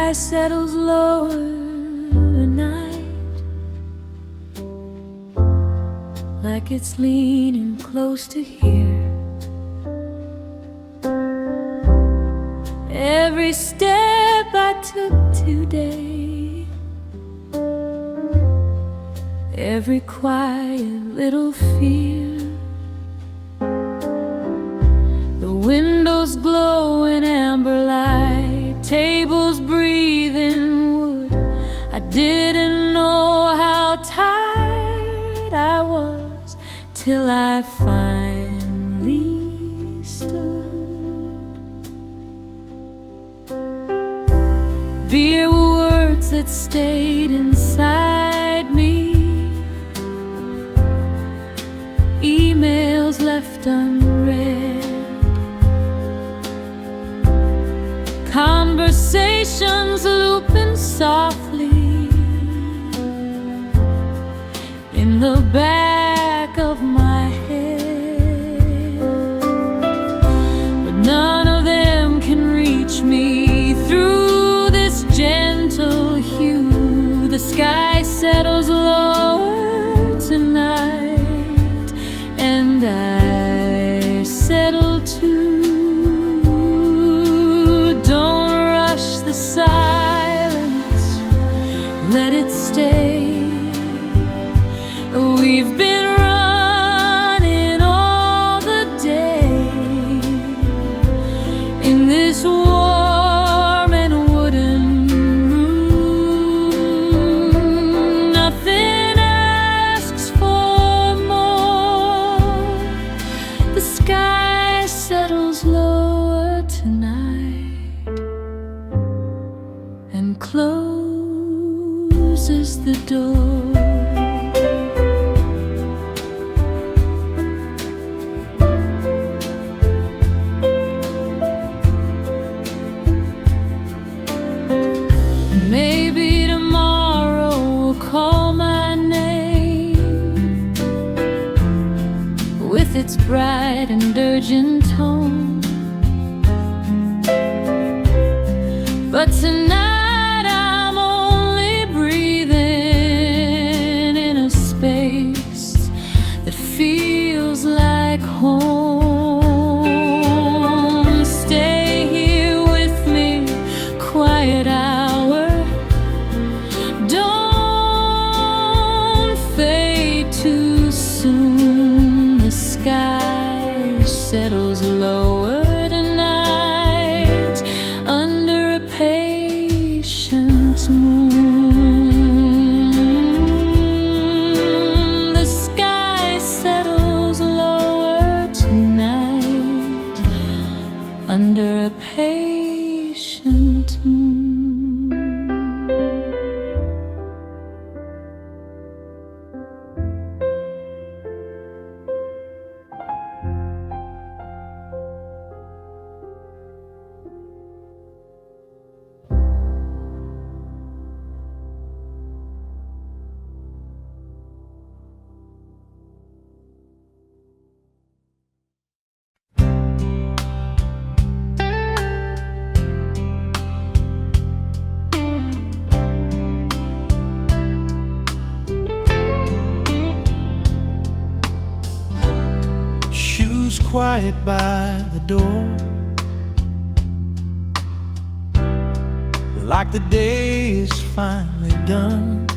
sky settles lower at night, like it's leaning close to here. Every step I took today, every quiet little fear, the windows glow in amber light, tables breathing wood. I didn't know how tired I was till I finally stood. Beer were words that stayed inside me, emails left unread, conversations looping softly in the back of my head, but none of them can reach me through this gentle hue. The sky settles lower tonight, and I settle too. Don't rush the silence, let it stay. We've been running all the day in this warm and wooden room. Nothing asks for more. The sky settles lower tonight and closes the door. Maybe tomorrow will call my name with its bright and urgent tone, but tonight I'm only breathing in a space that feels like home. Stay here with me, quiet hour. Don't fade too soon. The sky settles lower tonight under a patient moon. The sky settles lower tonight under a patient moon. Shoes quiet by the door, like the day is finally done.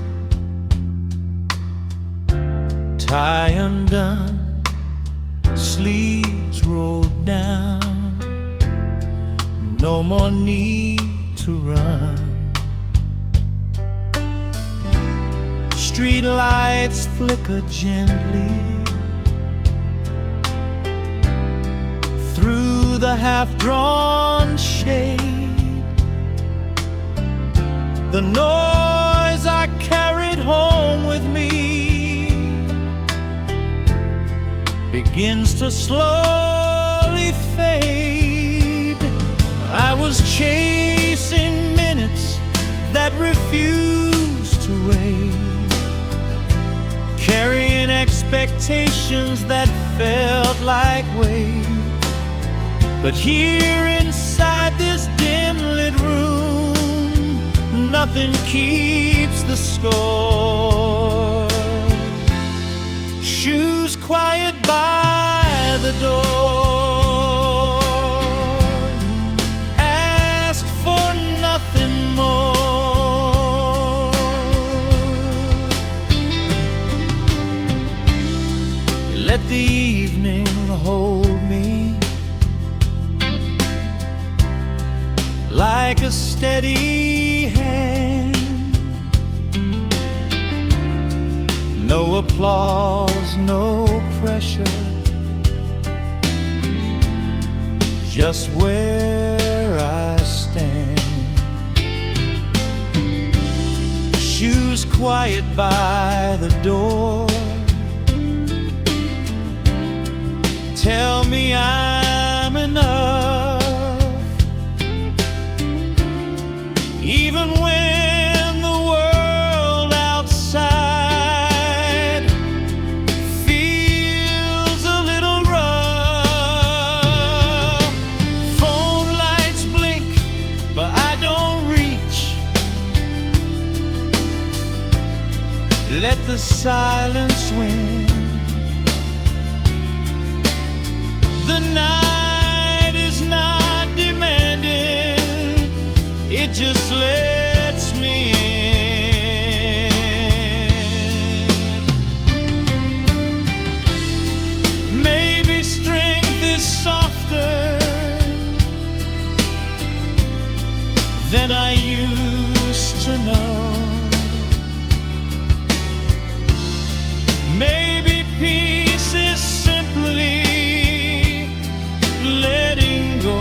Tie undone, sleeves rolled down. No more need to run. Street lights flicker gently through the half-drawn shade. The noise I carried home with me begins to slowly fade. I was chasing minutes that refused to wait, carrying expectations that felt like weight. But here inside this dim lit room, nothing keeps the score. Shoes quiet by the door. Ask for nothing more. Let the evening hold me like a steady hand. No applause, no pressure, just where I stand. Shoes quiet by the door. Tell me I'm enough, even when the world outside feels a little rough. Phone lights blink, but I don't reach. Let the silence win. The night is not demanding, it just lets me in. Maybe strength is softer than I used to know. Maybe peace is simply letting go.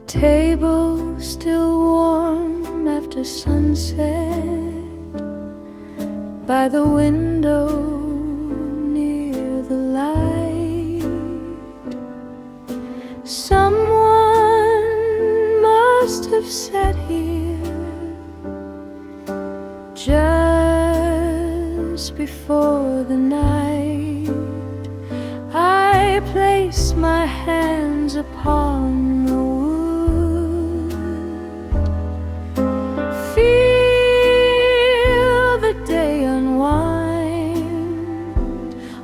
Table still warm after sunset, by the window near the light. Someone must have sat here just before the night. I place my hands upon the wood, feel the day unwind,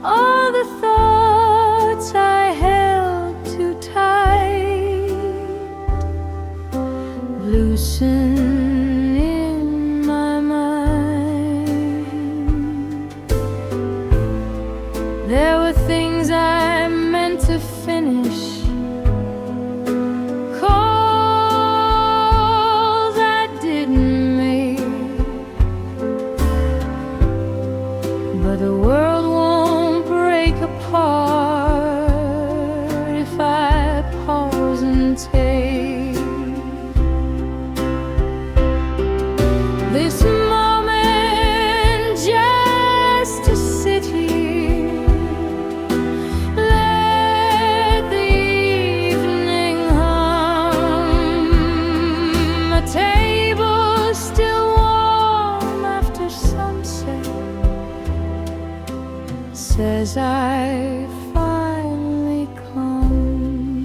all the thoughts I held too tight loosen in my mind. There were things I meant to finish, calls I didn't make, but the world won't break apart if I pause and take this moment just to sit here. Let the evening hum, a table still warm after sunset says I finally come.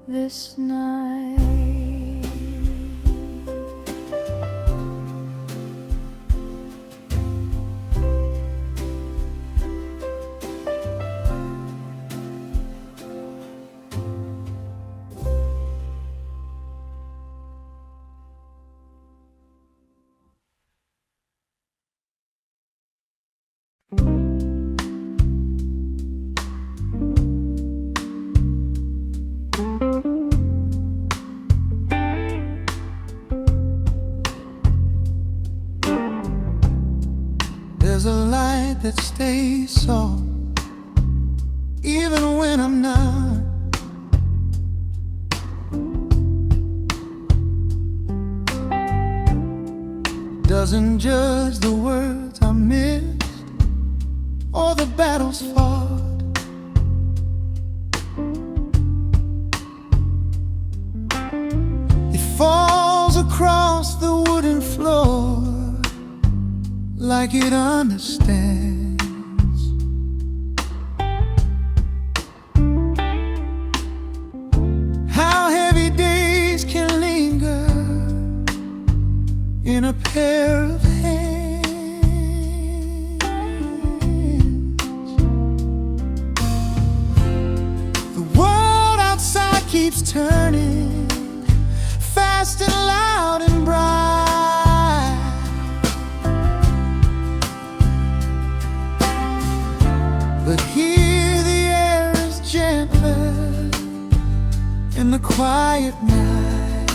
this night. There's a light that stays soft even when I'm not. Doesn't judge the words I missed or the battles fought. It falls across the wooden floor like it understands. How heavy days can linger in a pair of hands. The world outside keeps turning fast and loud and bright. But here the air is gentler in the quiet night.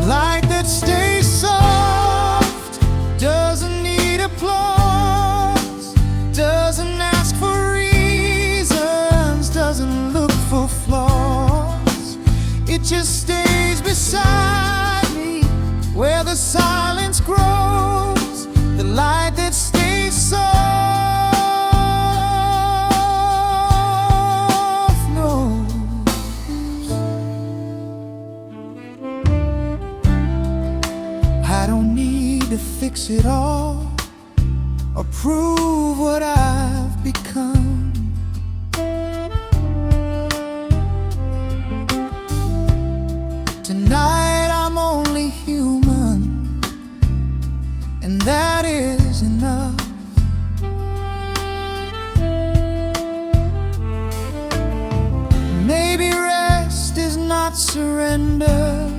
Light that stays soft, doesn't need applause, doesn't ask for reasons, doesn't look for flaws. It just stays beside me where the silence grows. The light that stays soft knows I don't need to fix it all or prove what I've become. Tonight I'm only human, and that is enough. Maybe rest is not surrender,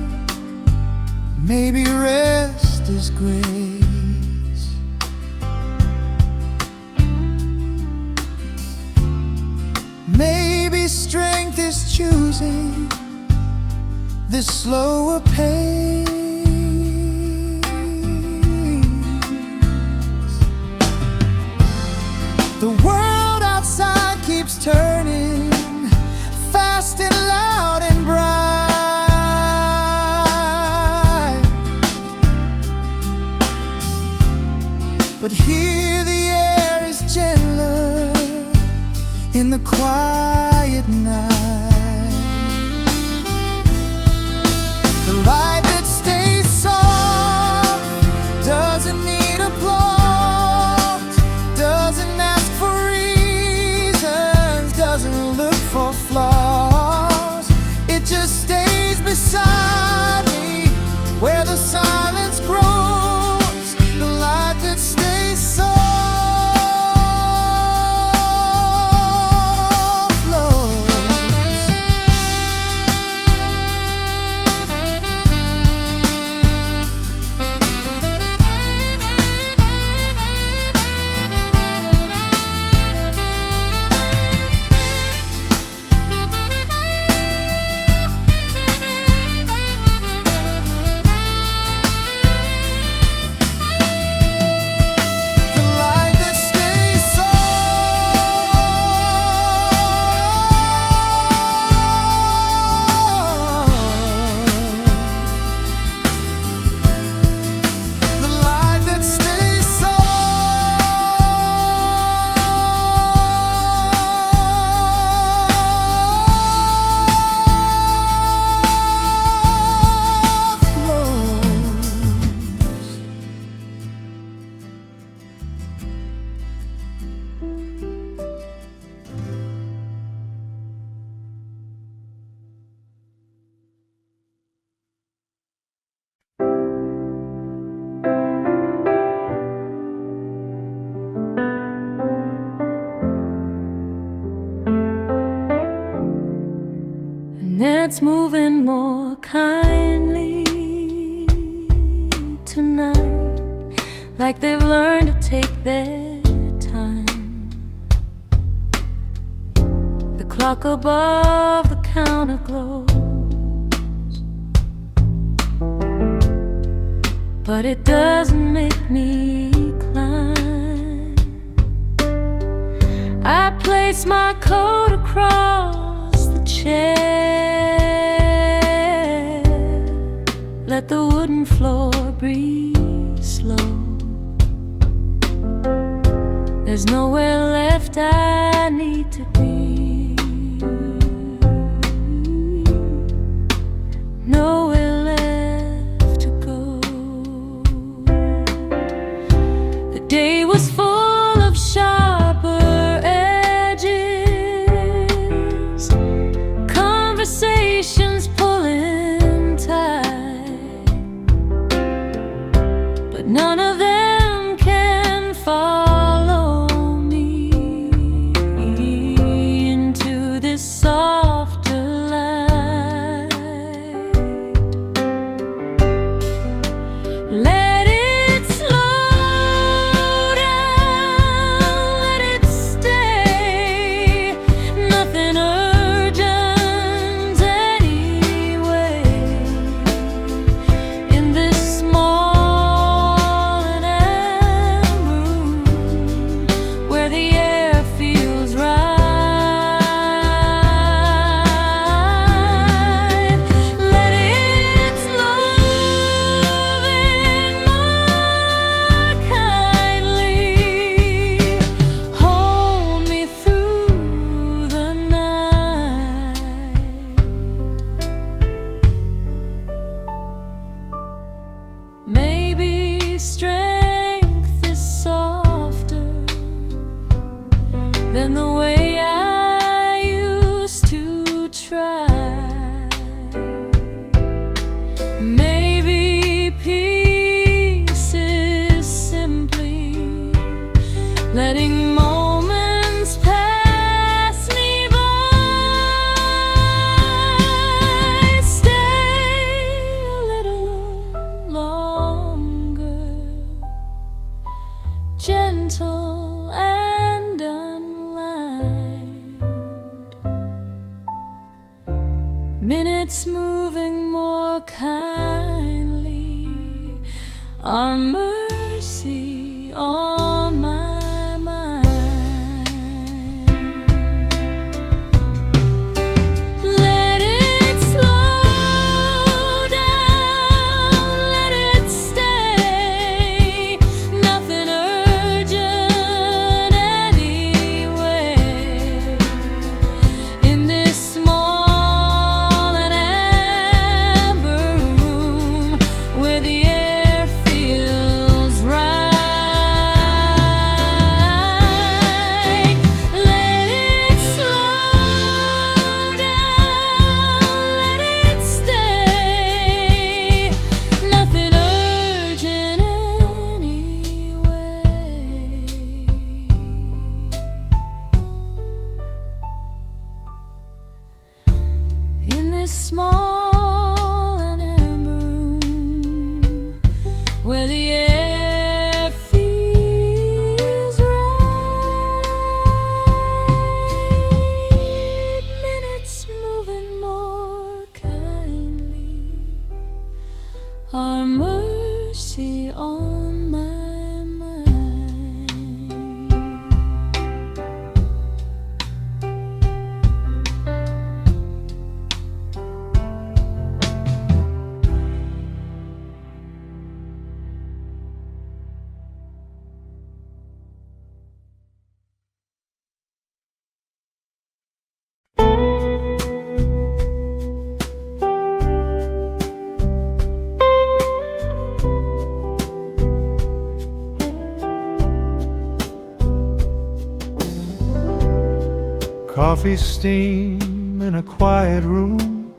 maybe rest is grace. Maybe strength is choosing this slower pace. The world outside keeps turning fast and loud and bright. But here the air is gentler in the quiet night. The light that stays soft doesn't need applause, doesn't ask for reasons, doesn't look for flaws. It just stays beside me where the silence grows. The light that stays soft flows. Minutes moving more kindly tonight, like they've learned to take their time. The clock above the counter glows, but it doesn't make me climb. I place my coat across the chair, let the wooden floor breathe slow. There's nowhere left I need to be, nowhere left to go. The day was full of sharper edges, conversations pulling tight, but none of them can follow me into this softer light. Let it slow down, let it stay, nothing urgent anyway. In this small and empty room where the air feels right, let its loving more kindly hold me through the night. Maybe strength is softer than the way I used to try. Maybe peace is simply letting moments pass me by. Stay a little longer, gentle and unlined. Minutes moving more kindly, our mercy on my mind. Let it slow down, let it stay, nothing urgent anyway. In this small and amber room where the air feels right, let it slow down, let it stay, nothing urgent anyway. In this small and amber room where the air feels right, minutes moving more kindly, our mercy on my mind. Coffee steam in a quiet room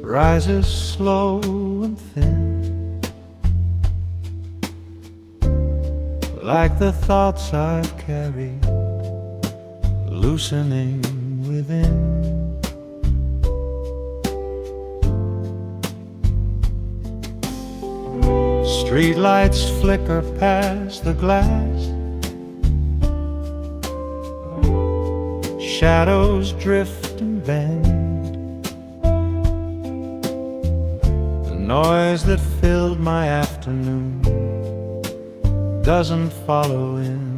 rises slow and thin, like the thoughts I've carried, loosening within. Streetlights flicker past the glass, shadows drift and bend. The noise that filled my afternoon doesn't follow in.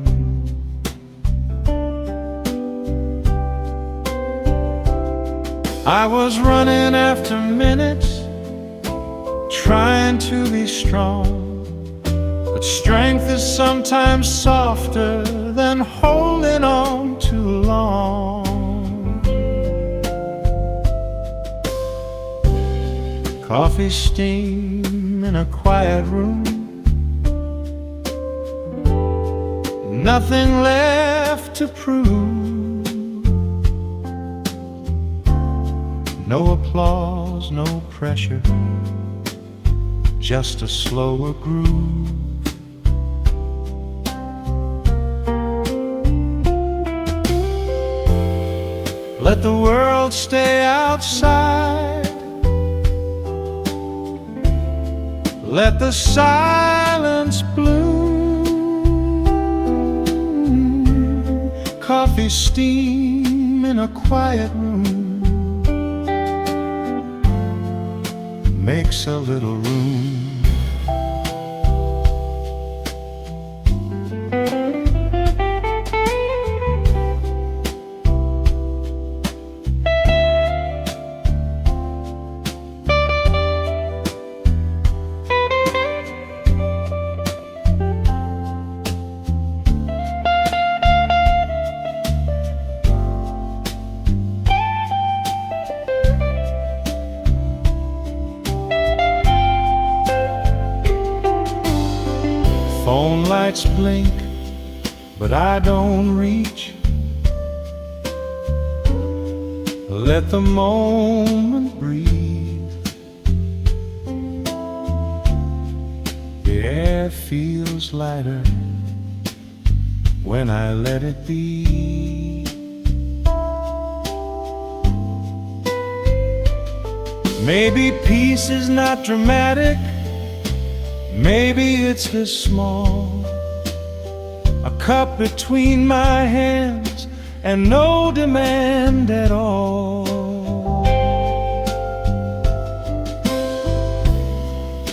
I was running after minutes, trying to be strong, but strength is sometimes softer than holding on too long. Coffee steam in a quiet room, nothing left to prove. No applause, no pressure, just a slower groove. Let the world stay outside, let the silence bloom. Coffee steam in a quiet room makes a little room. Phone lights blink, but I don't reach. Let the moment breathe. The air feels lighter when I let it be. Maybe peace is not dramatic, maybe it's this small, a cup between my hands and no demand at all.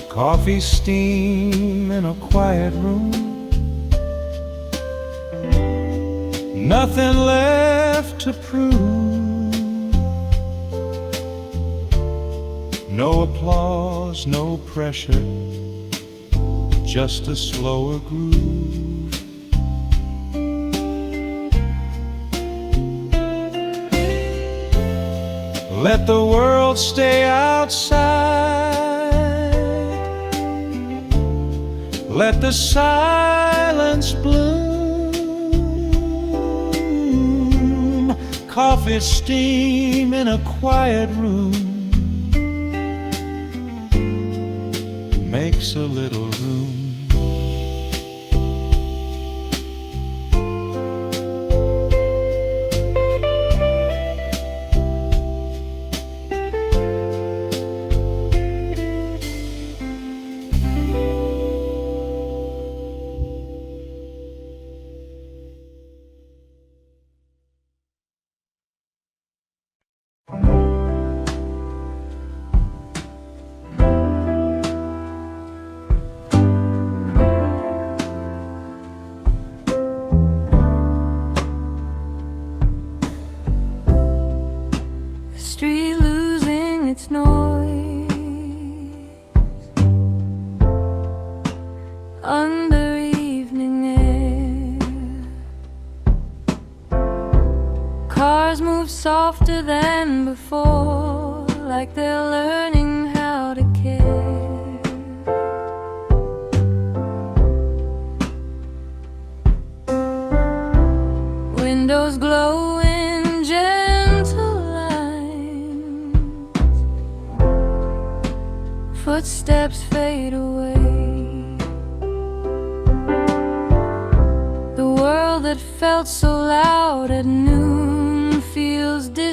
Coffee steam in a quiet room, nothing left to prove. No applause, no pressure, just a slower groove. Let the world stay outside, let the silence bloom. Coffee steam in a quiet room makes a little room. Street losing its noise under evening air. Cars move softer than before, like they're learning how to care. Windows glow in gentle lines, footsteps fade away. The world that felt so loud at noon feels distant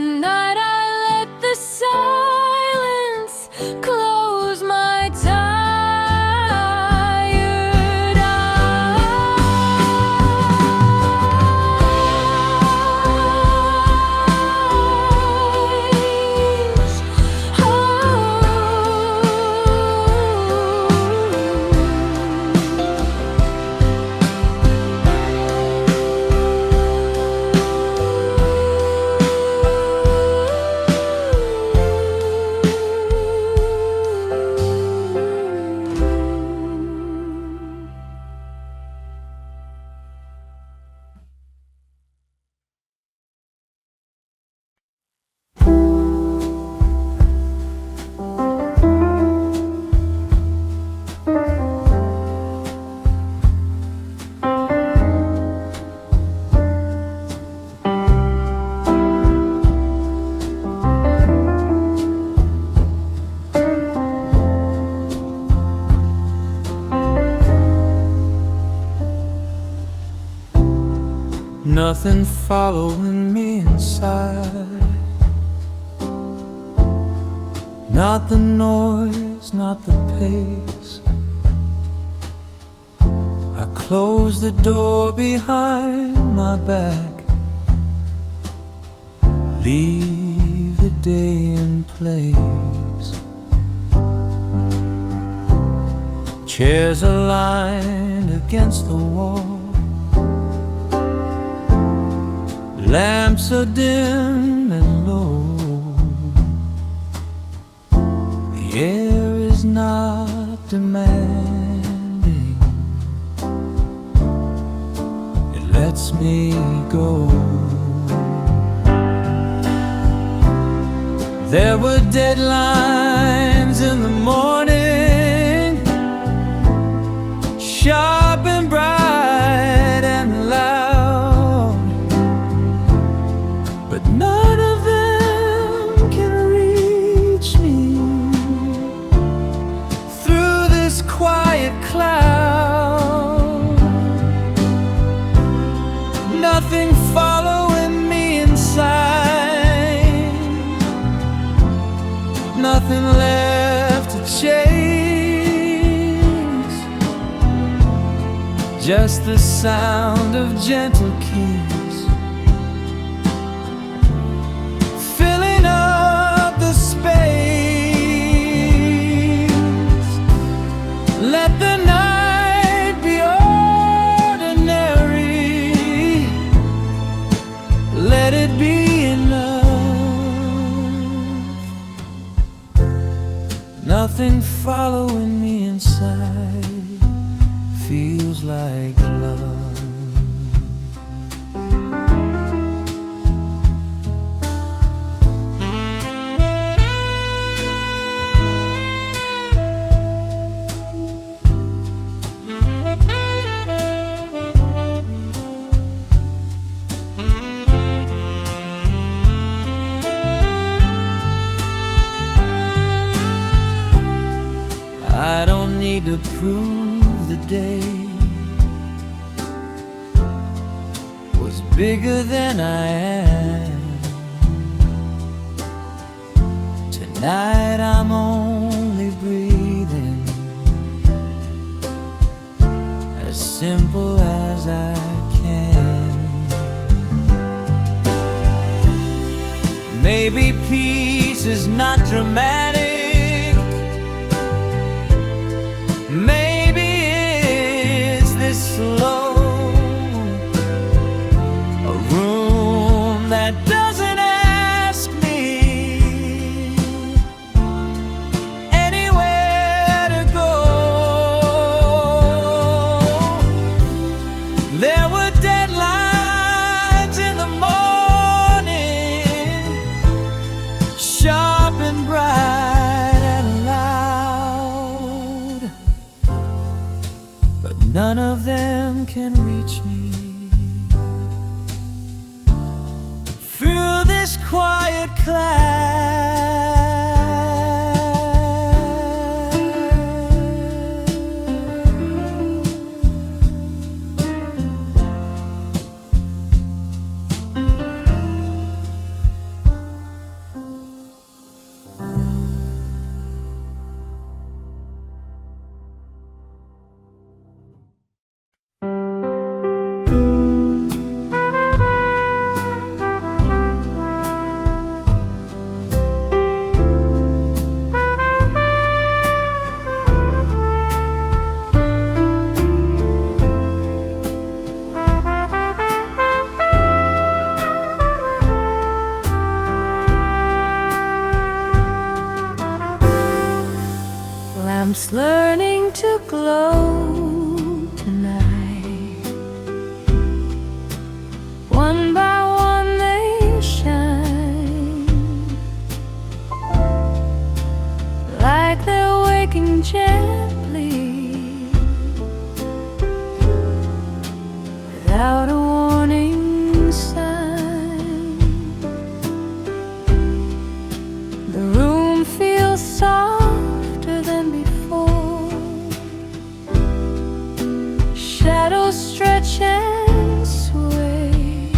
Tonight I let the silence close my tired eyes. Nothing following me inside. Not the noise, not the pace. I close the door behind my back. Leave the day in place. Chairs are lined against the wall. Lamps are dim and low. The air is not demanding. It lets me go. There were deadlines in the morning, sharp and bright and loud, but none of them can reach me through this quiet cloud. Nothing following me inside, nothing left to chase, just the sound of gentle keys filling up the space. Let the night be ordinary, let it be enough. Nothing following me inside feels like love. I don't need to prove the day was bigger than I am. Tonight I'm only breathing, as simple as I can. Maybe peace is not dramatic. Maybe it's this slow, a room that doesn't ask me anywhere to go. There were deadlines in the morning, sharp and bright and loud, but none of them can reach me through this quiet cloud. lamps learning to glow tonight. One by one they shine, like they're waking gently, without a warning sign. The room feels softer than before. Shadows stretch and sway.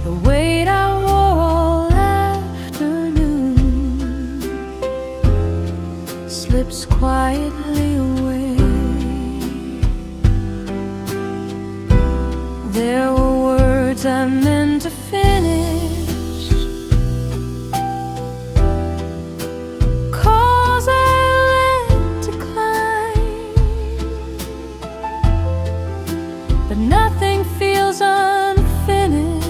The weight I wore all afternoon slips quietly away. There were words I meant to finish, 'cause I let decline, but nothing feels unfinished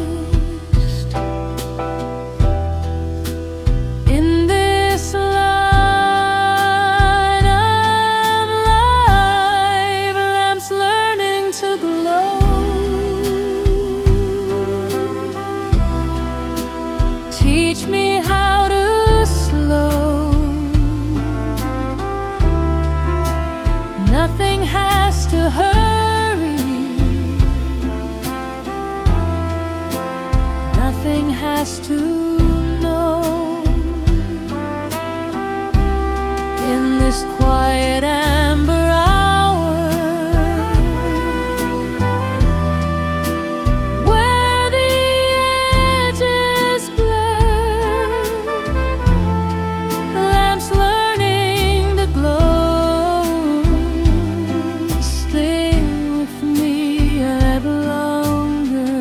in this line. I'm live, lamps learning to glow. Teach me how to slow. Nothing has to hurry. Nothing has to know. In this quiet amber hour, where the edges blur, lamps learning to glow. Stay with me a little longer.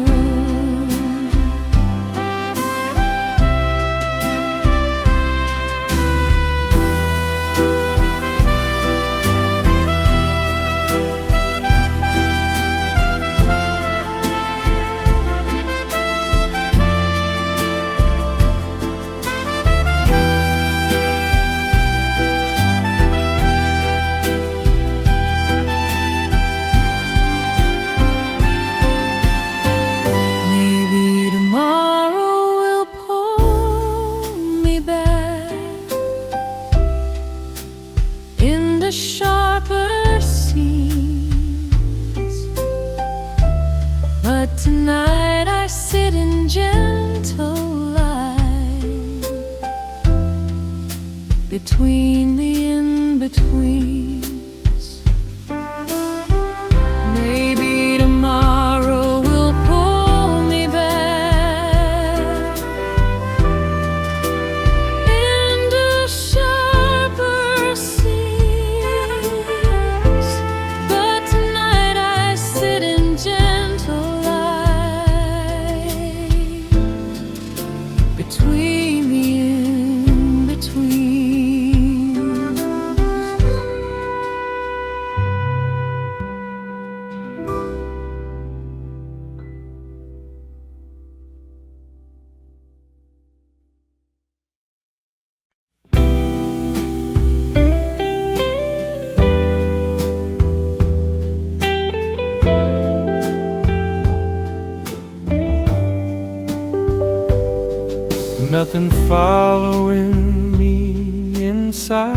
Maybe tomorrow will pull me back into sharper seas, but tonight I sit in gentle light between the in-betweens. Maybe tomorrow will pull me back into sharper seas, but tonight I sit in gentle light between the in-betweens. Nothing following me inside.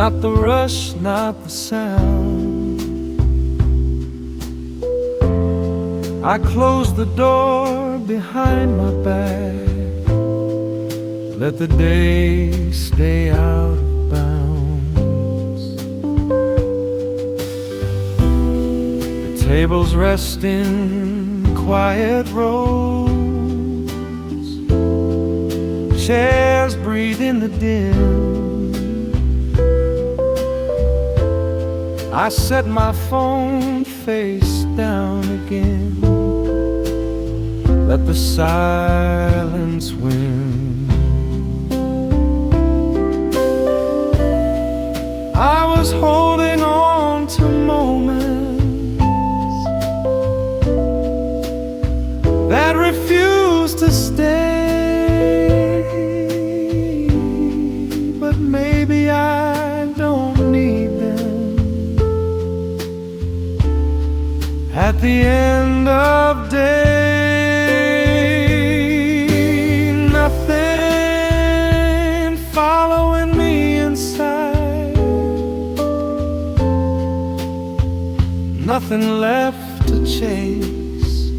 Not the rush, not the sound. I close the door behind my back. Let the day stay out of bounds. The table's resting quiet rows, chairs breathe in the dim. I set my phone face down again. Let the silence win. I was holding on to moments that refused to stay. at the end of day. Nothing following me inside, nothing left to chase,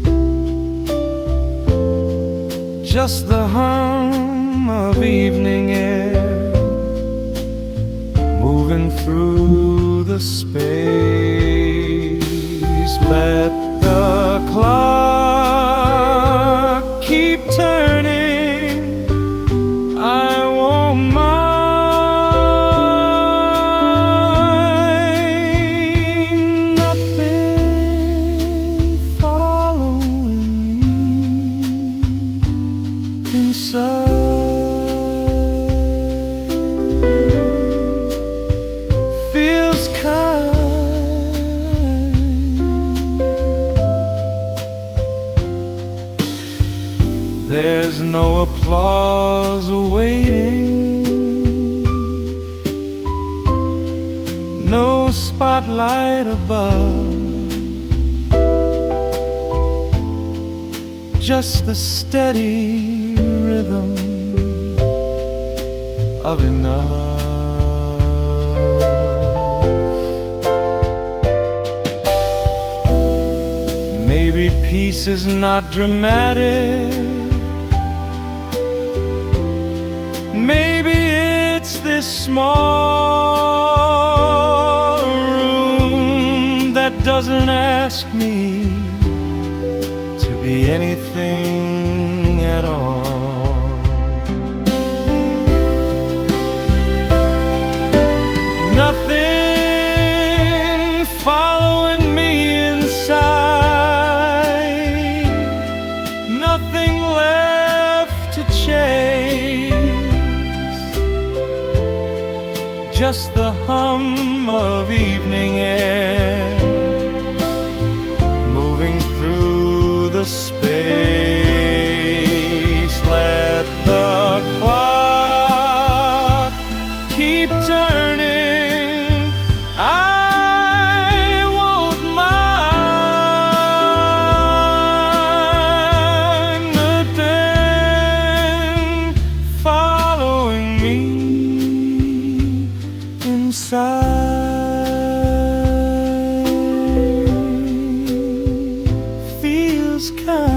just the hum of evening air moving through the space. Let the clock keep turning, I won't mind. Nothing following me inside. Feels kind. There's no applause awaiting, no spotlight above, just the steady rhythm of enough. Maybe peace is not dramatic, maybe it's this small room that doesn't ask me to be anything at all. Nothing following me inside, nothing left to chase, just the hum of evening air moving through the space. Let the clock keep turning, I won't mind. Nothing following me inside. Feels kind.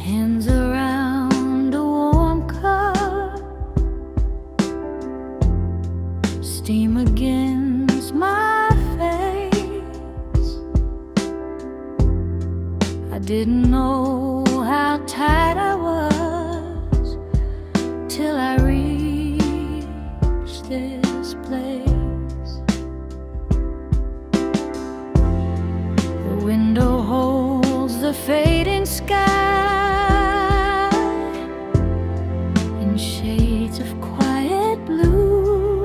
Hands around a warm cup, steam against my face. I didn't know how tired I was till I reached this place. The window holds the fading sky in shades of quiet blue.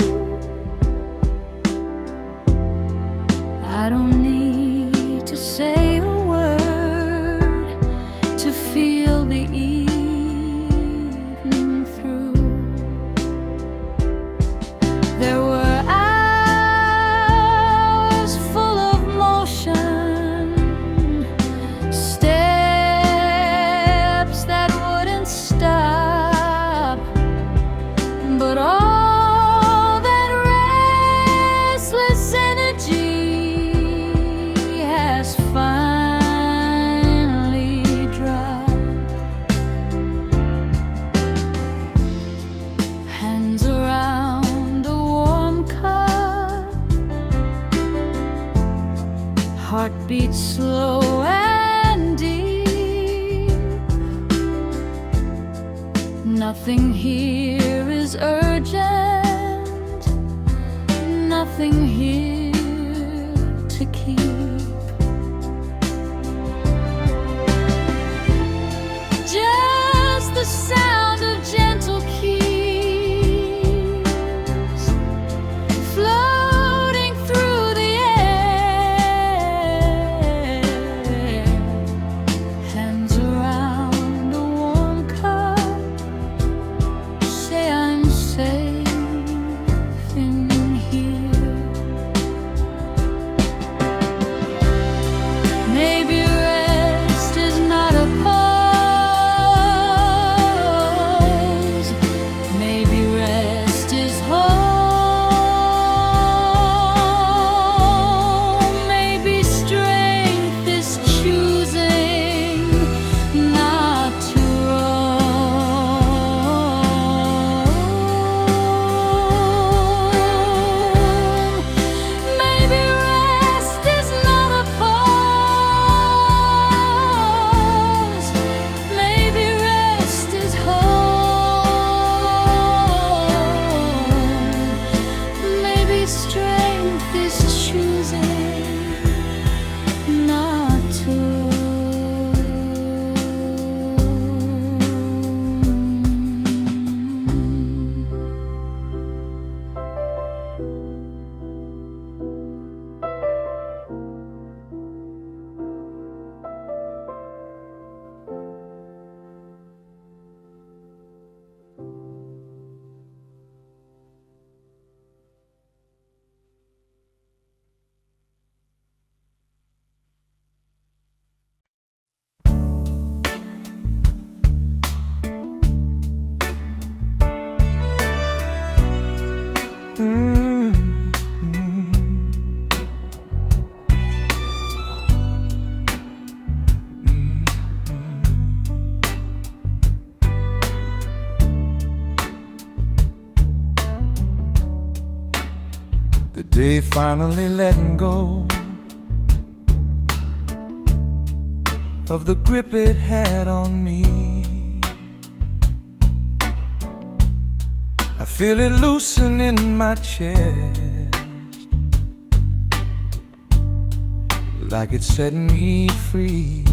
I don't need to say a word to feel the evening through. There were hours full of motion, steps that wouldn't stop, but all that restless energy has finally dropped. Hands around a warm cup, heartbeat slow and deep. Nothing here is urgent, nothing here choosing not to. The day finally letting go of the grip it had on me. I feel it loosen in my chest, like it's setting me free.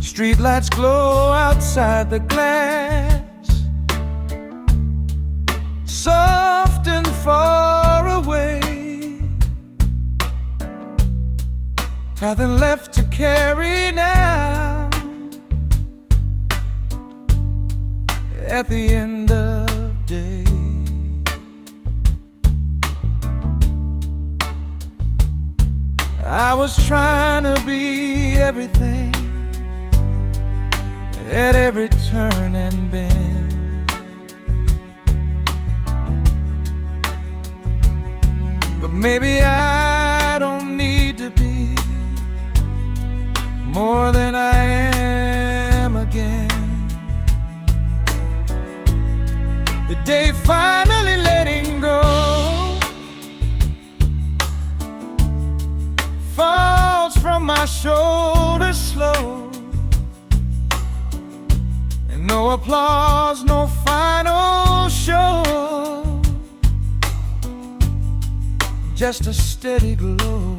Streetlights glow outside the glass, soft and far away. Nothing left to carry now at the end of day. I was trying to be everything at every turn and bend. But maybe I don't need to be more than I am again. The day finally letting go falls from my shoulders slow, and no applause, no final show, just a steady glow.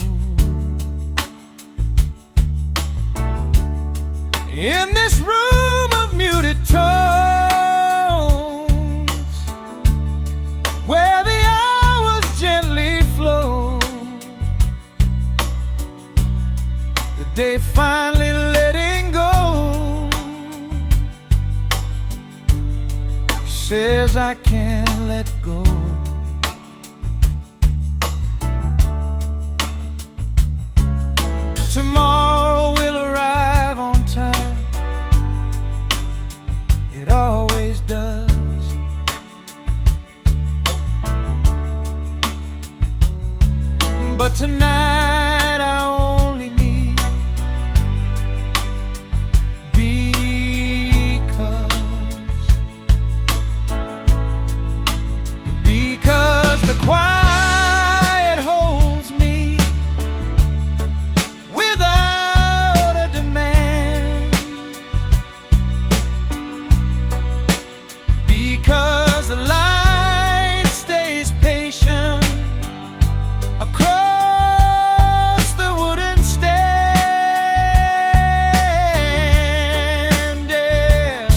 In this room of muted tones, where the hours gently flow, the day finally letting go says I can't let go. Tomorrow will arrive on time, it always does. But tonight I only need because the quiet holds me without a demand, because the light stays patient across the wooden stand. Yeah.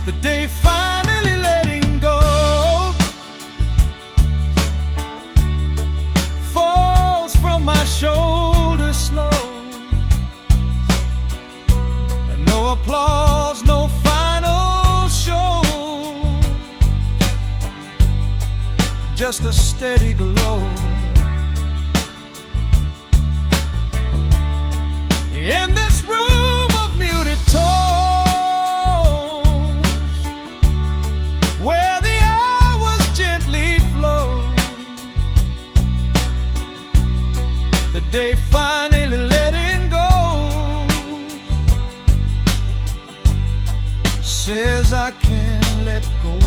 The day finally letting go falls from my shoulders slow, and no applause, no final show, just a steady glow. In this room of muted tones, where the hours gently flow, the day finally letting go says I can't let go.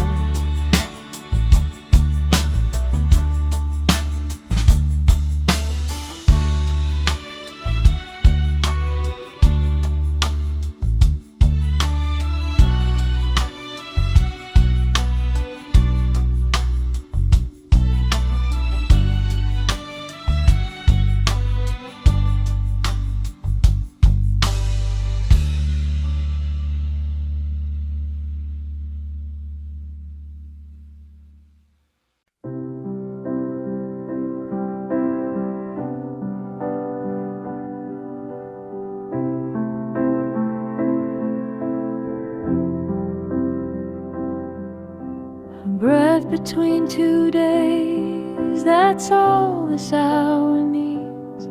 Breath between 2 days, that's all this hour needs.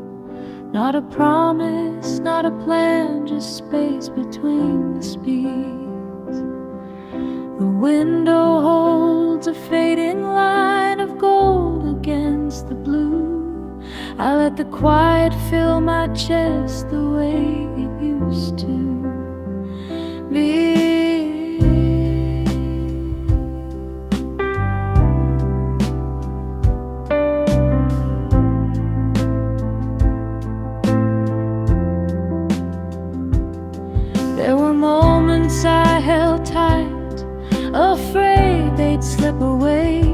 Not a promise, not a plan, just space between the speeds. The window holds a fading line of gold against the blue. I let the quiet fill my chest the way it used to be. I held tight, afraid they'd slip away,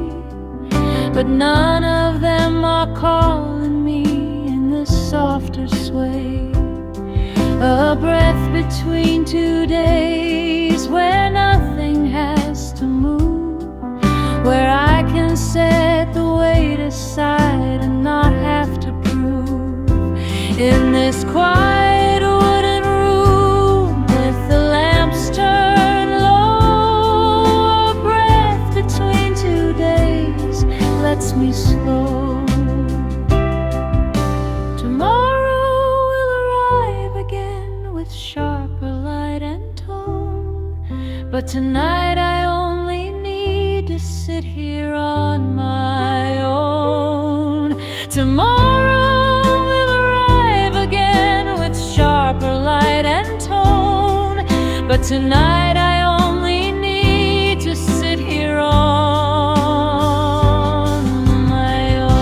but none of them are calling me in the softer sway. A breath between 2 days where nothing has to move, where I can set the weight aside and not have to prove. In this quiet wooden room with the lamps turned low, a breath between 2 days lets me slow. Tomorrow will arrive again with sharper light and tone, but tonight I only need to sit here on my own. Tomorrow will arrive again with sharper light and tone, but tonight I only need to sit here on my own.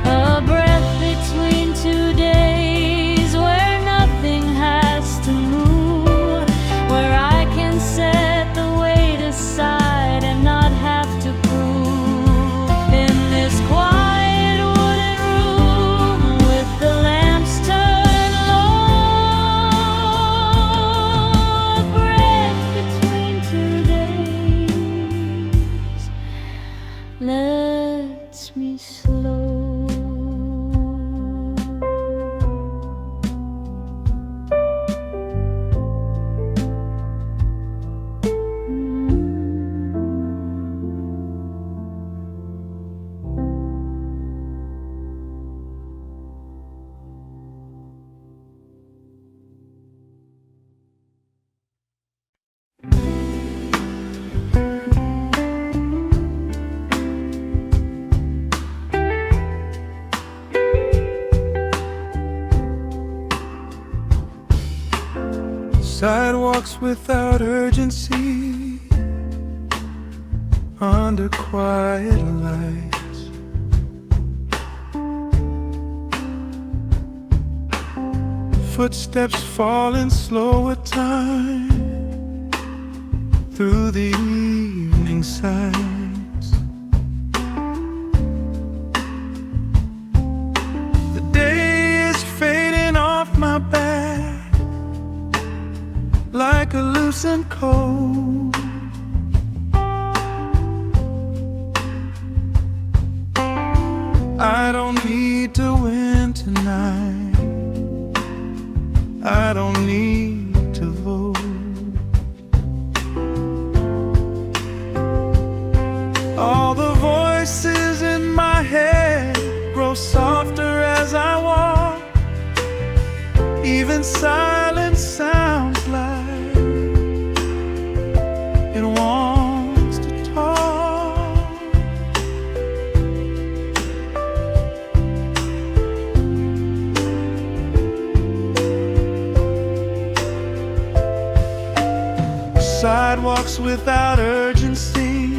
A breath between 2 days where nothing has to move, where I can set the weight aside and not have to prove. In this quiet wooden room with the lamps turned low, a breath between 2 days lets me slow. Sidewalks without urgency, under quiet lights. Footsteps falling slower time through the evening sights. The day is fading off my back like a loosened coat. I don't need to win tonight. I don't need to vote. All the voices in my head grow softer as I walk. Even silence sounds like it wants to talk. Sidewalks without urgency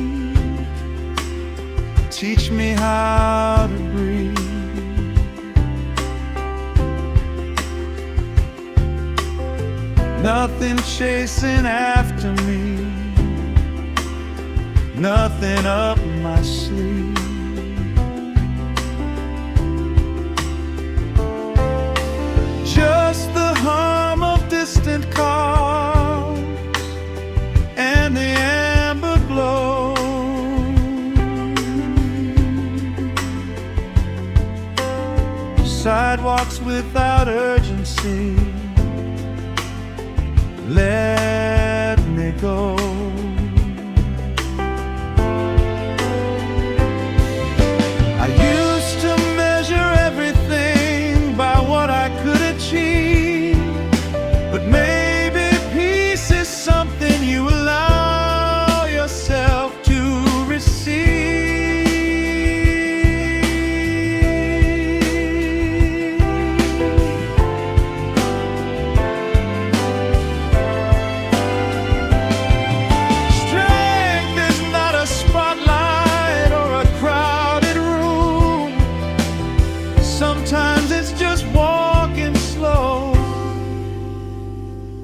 teach me how to breathe. Nothing chasing after me, nothing up my sleeve. Just the hum of distant cars and the amber glow. Sidewalks without urgency, let me go. I used to measure everything by what I could achieve, but maybe peace is something you allow yourself to receive.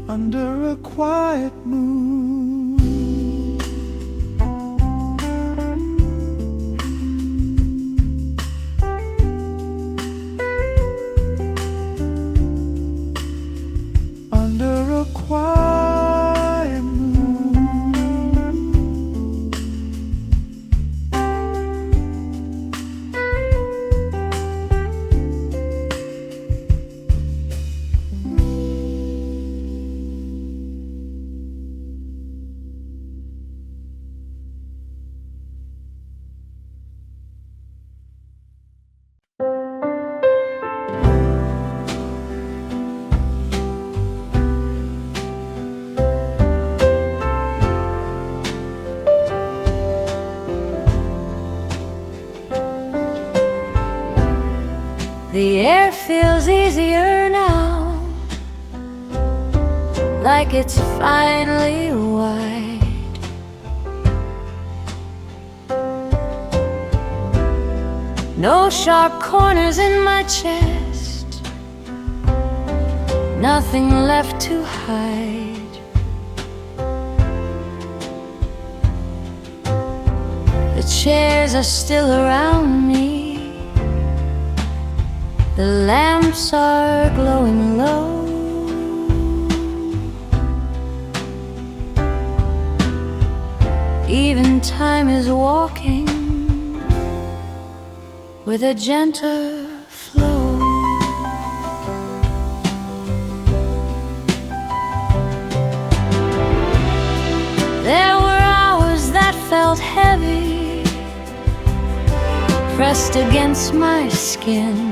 Under a quiet moon, under a quiet moon. The air feels easier now, like it's finally wide. No sharp corners in my chest, nothing left to hide. The chairs are still around me, the lamps are glowing low. Even time is walking with a gentle flow. There were hours that felt heavy, pressed against my skin.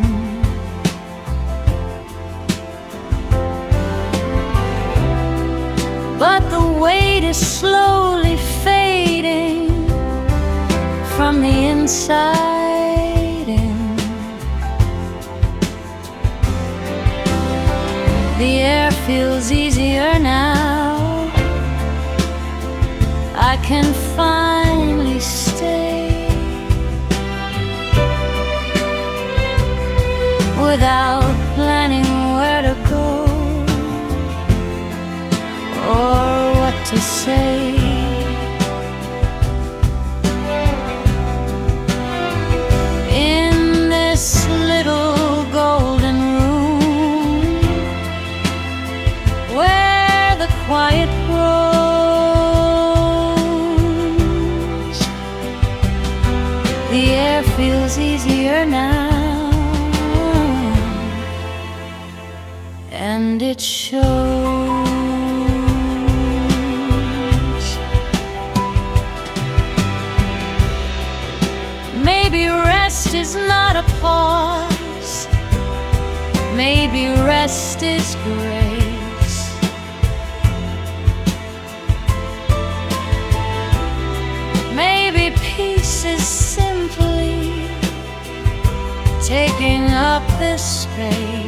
But the weight is slowly fading from the inside in. The air feels easier now, I can finally stay without planning where to go or what to say. In this little golden room where the quiet rose feels easier now, and it shows. Maybe rest is not a pause, maybe rest is grace. Maybe peace is simply taking up this space.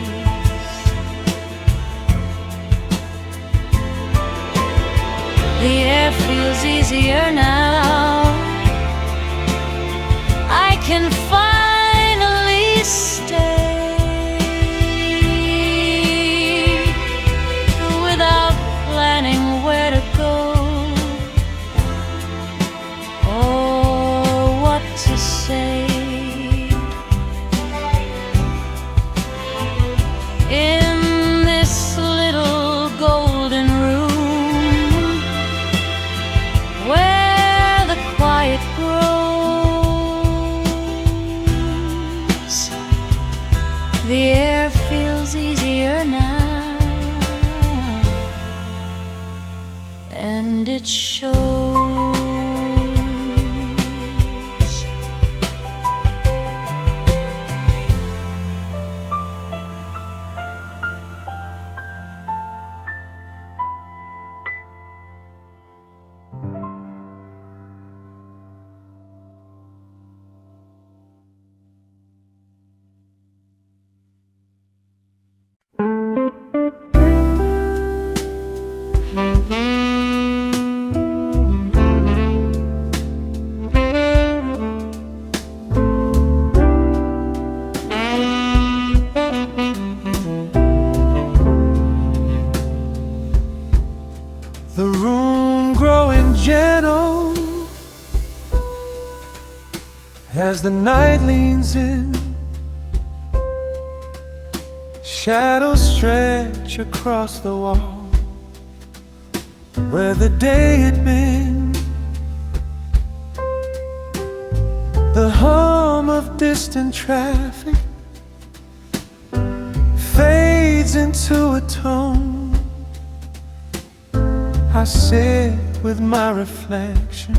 The air feels easier now, I can finally stay without planning where to go or what to say. In this little golden room where the quiet grows, the air feels easier now, and it shows. The room growing gentle as the night leans in. Shadows stretch across the wall where the day had been. The hum of distant traffic fades into a tone. I sit with my reflection,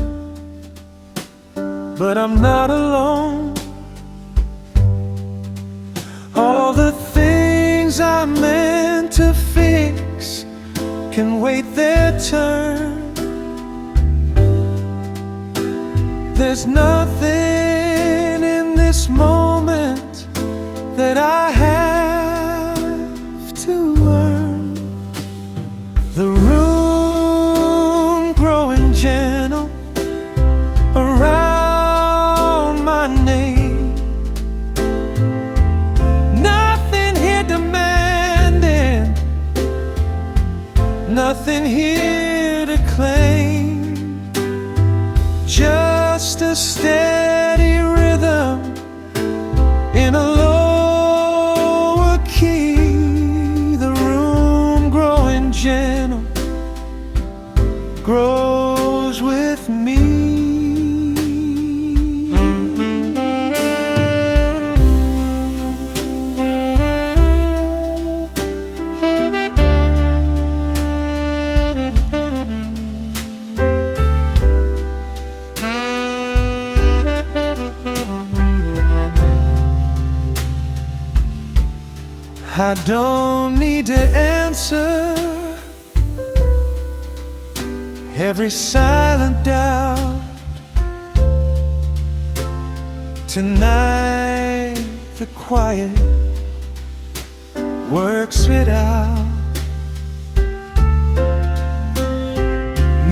but I'm not alone. All the things I meant to fix can wait their turn. There's nothing in this moment that I have to earn. The room growing gentle around my name. Nothing here demanding, nothing here to claim. Just a steady rhythm in a lower key. The room growing gentle grows with me. I don't need to answer every silent doubt. Tonight the quiet works it out.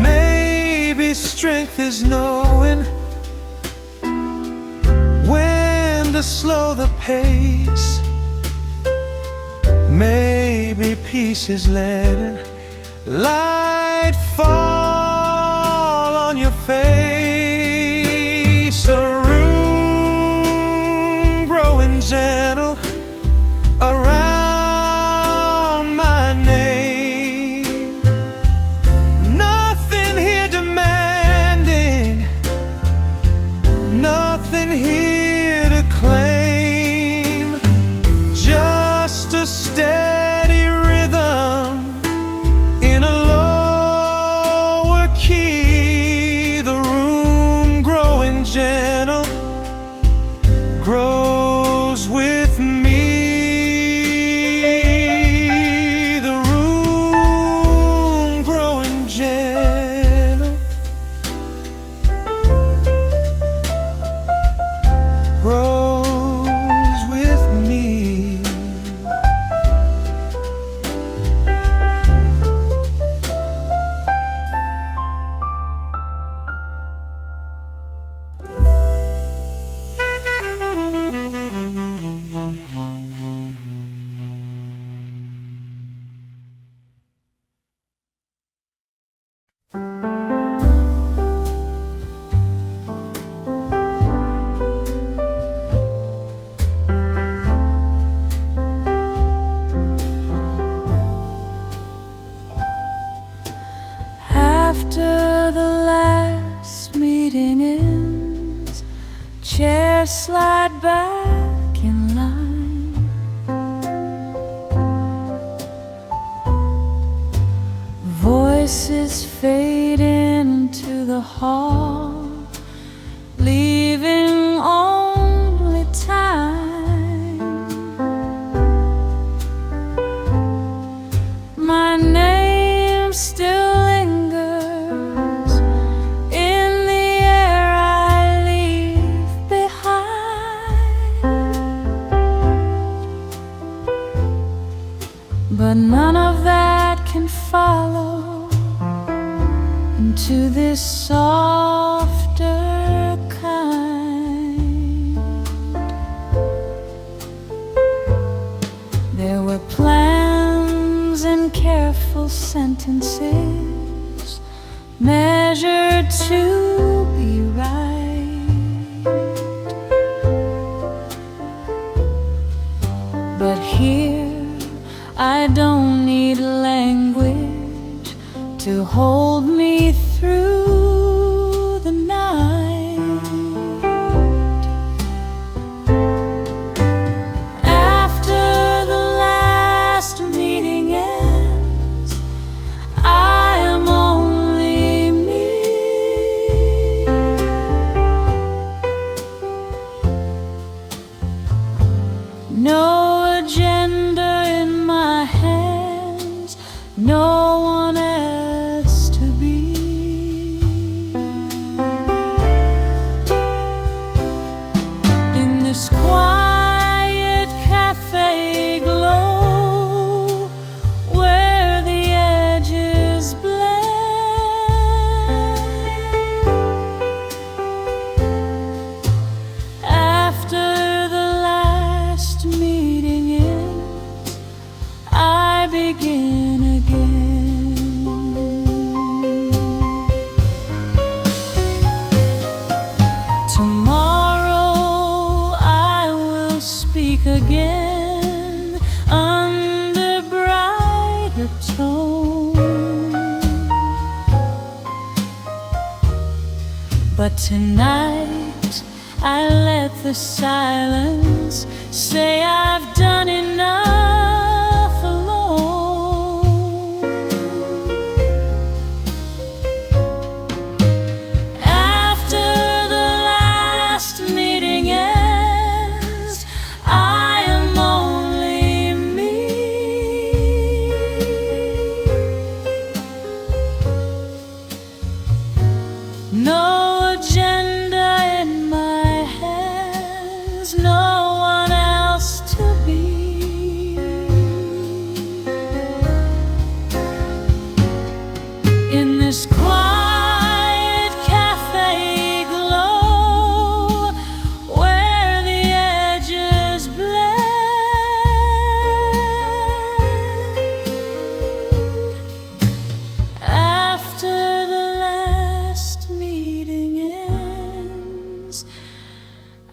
Maybe strength is knowing when to slow the pace. Maybe peace is letting light fall on your face. A room growing gentle around my name. Nothing here demanding, nothing here I slide back in line. Voices fade into the hall, leaving only time. My name still lingers in the air I leave behind, but none of that can follow into this softer kind. There were plans and careful sentences measured to be right, but here I don't need language to hold me through the night. After the last meeting ends, I am only me. No agenda in my hands, no one else to be. In this quiet cafe glow, where the edges blend, after the last meeting ends, I begin again. Tomorrow I will speak again under brighter tone, but tonight I let the silence say I've done enough alone. After the last meeting ends, I am only me. No agenda in my hands, no one else to be. In this quiet cafe glow, where the edges blend, after the last meeting ends,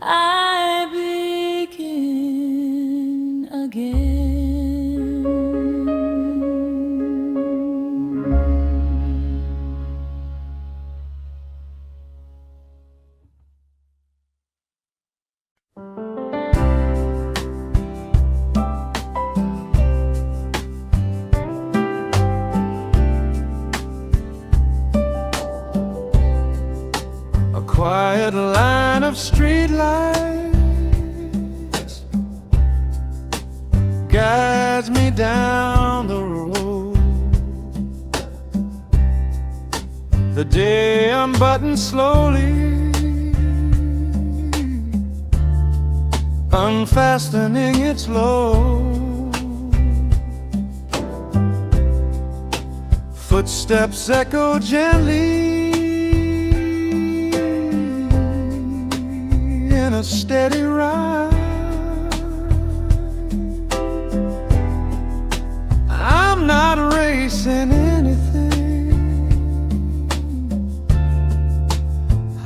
I begin again. A quiet line of streetlights guides me down the road. The day unbuttons slowly, unfastening its load. Footsteps echo gently in a steady ride. I'm not racing anything,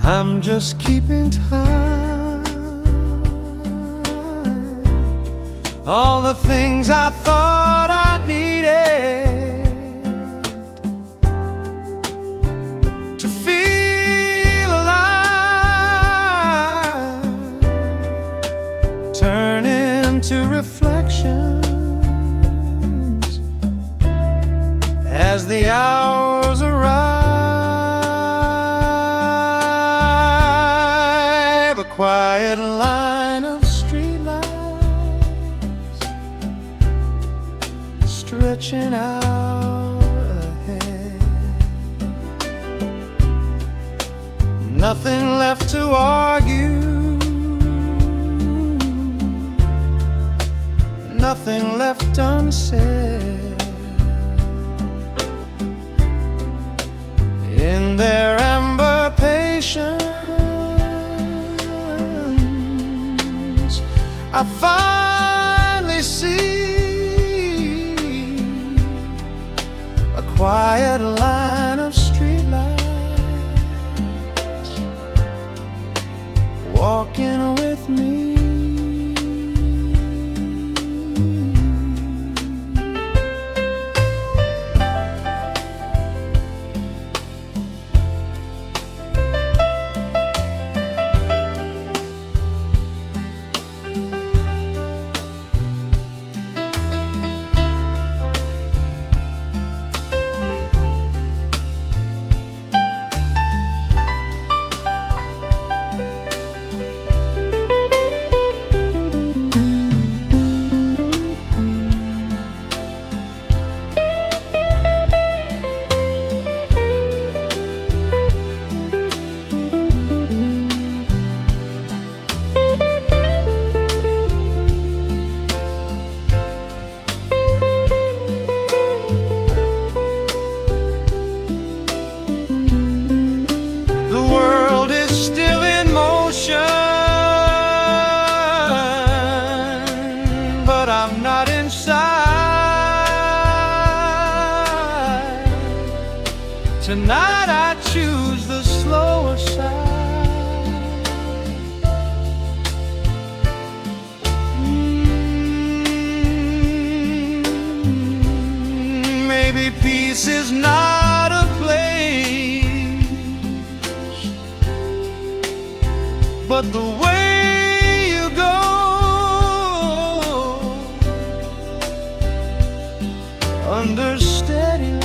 I'm just keeping time. All the things I thought I needed to feel alive reflections as the hours arrive. A quiet line of streetlights stretching out ahead. Nothing left to argue, nothing left unsaid. In their amber patience, I finally see a quiet line of streetlights walking with me. Tonight I choose the slower side. Maybe peace is not a place, but the way you go under steady light.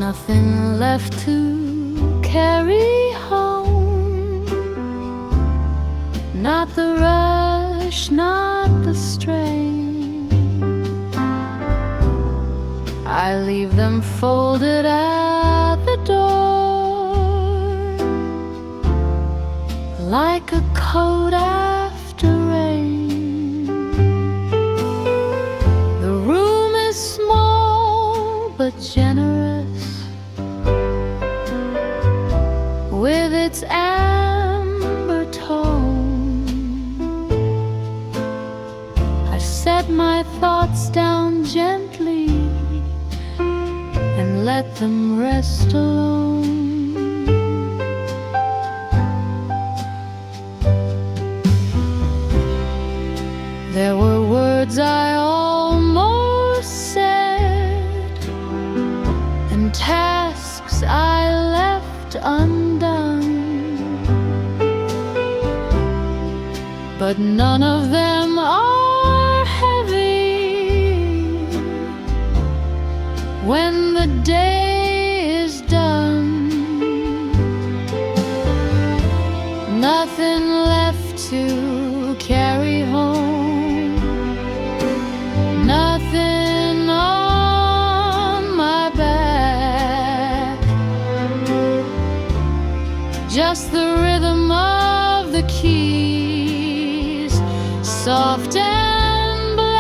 Nothing left to carry home. Not the rush, not the strain. I leave them folded at the door, like a coat after rain. The room is small but generous, with its amber tone. I set my thoughts down gently and let them rest alone. There were words I almost said, and tasks I left undone, but none of them are heavy when the day is done. Nothing left to carry home, nothing on my back, just the rhythm of the keys, soft and black.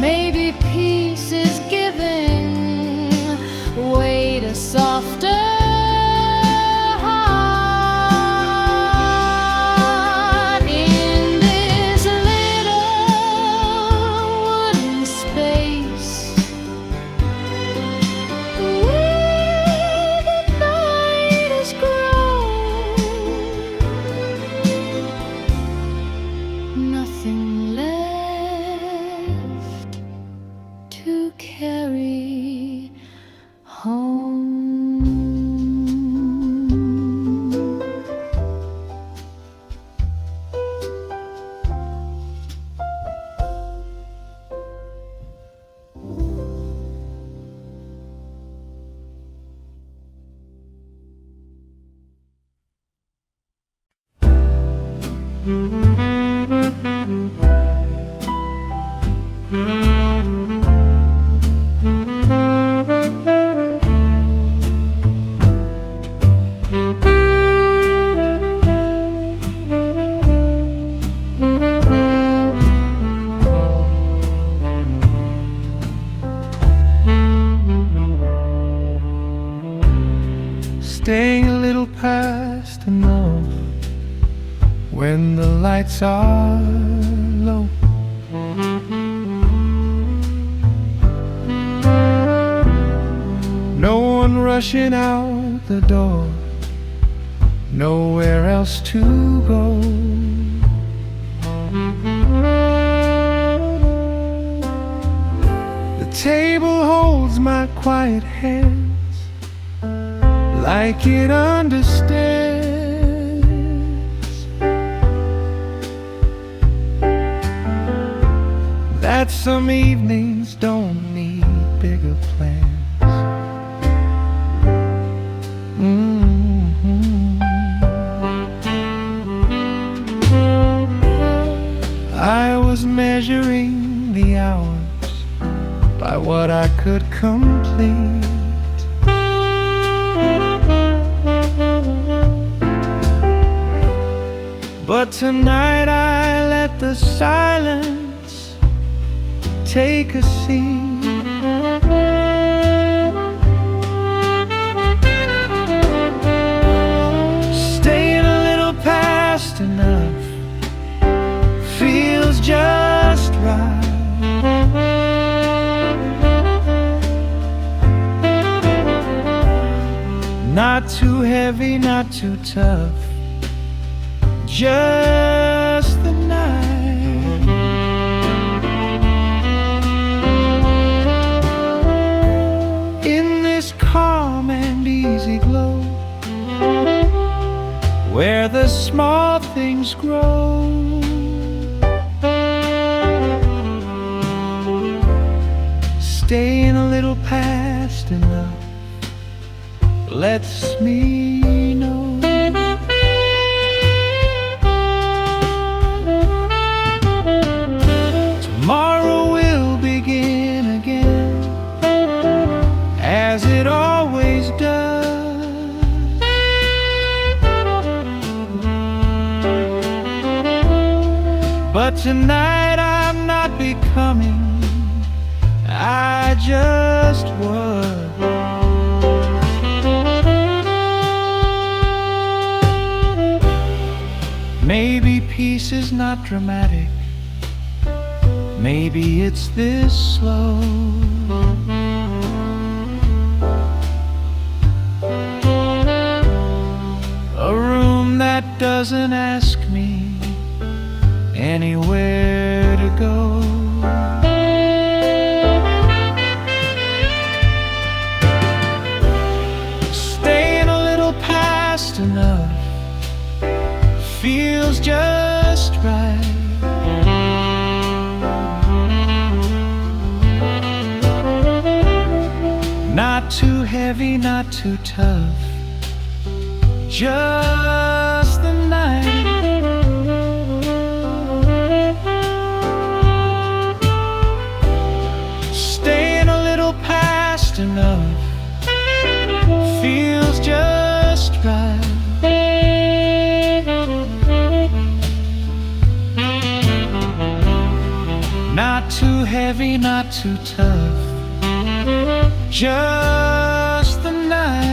Maybe peace is giving way to softer heart in this little wooden space where the night has grown. Nothing left to carry home. Staying a little past enough when the lights are low. No one rushing out the door, nowhere else to go. The table holds my quiet hands like it understands that some evenings don't need bigger plans. I was measuring the hours by what I could complete. But tonight I let the silence take a seat. Staying a little past enough feels just right. Not too heavy, not too tough, just the night. In this calm and easy glow, where the small things grow, staying a little past enough lets me know tomorrow will begin again, as it always does. But tonight I'm not becoming, I just was. Maybe peace is not dramatic, maybe it's this slow. A room that doesn't ask me anywhere to go. Staying a little past enough feels just right. Not too heavy, not too tough, just the night. Staying a little past enough feels just right. Not too heavy, not too tough, just the night.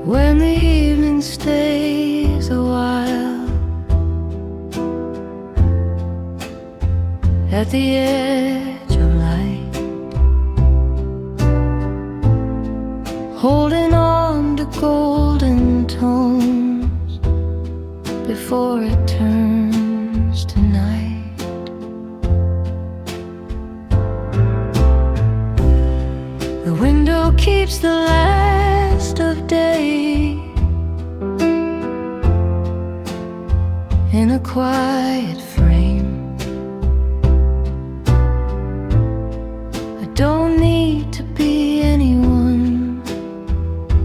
When the evening stays a while at the edge of light, holding on to golden tones before it turns to night. The window keeps the last of day in a quiet frame. I don't need to be anyone,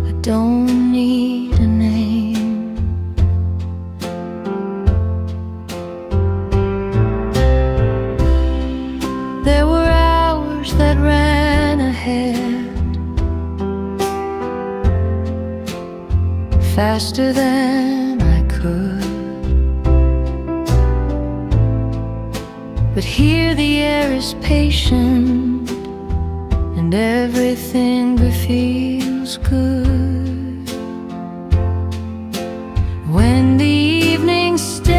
I don't need a name. There were hours that ran ahead faster than I could, but here the air is patient and everything feels good. When the evening stays,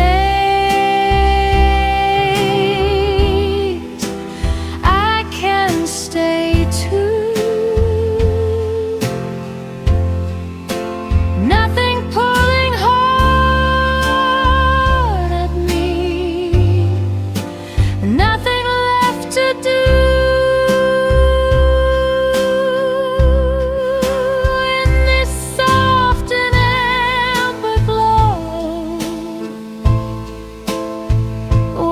I can stay too. Nothing pulling hard at me, nothing left to do. In this soft and amber glow,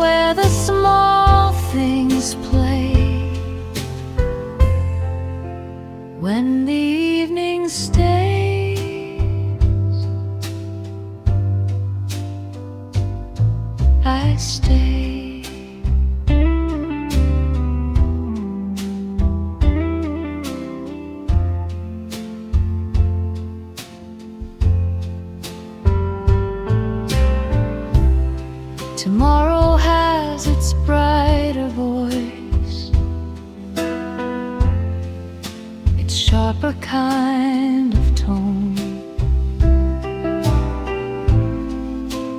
where the small things play. When the evening stays, I stay. Tomorrow has its brighter voice, its sharper kind of tone,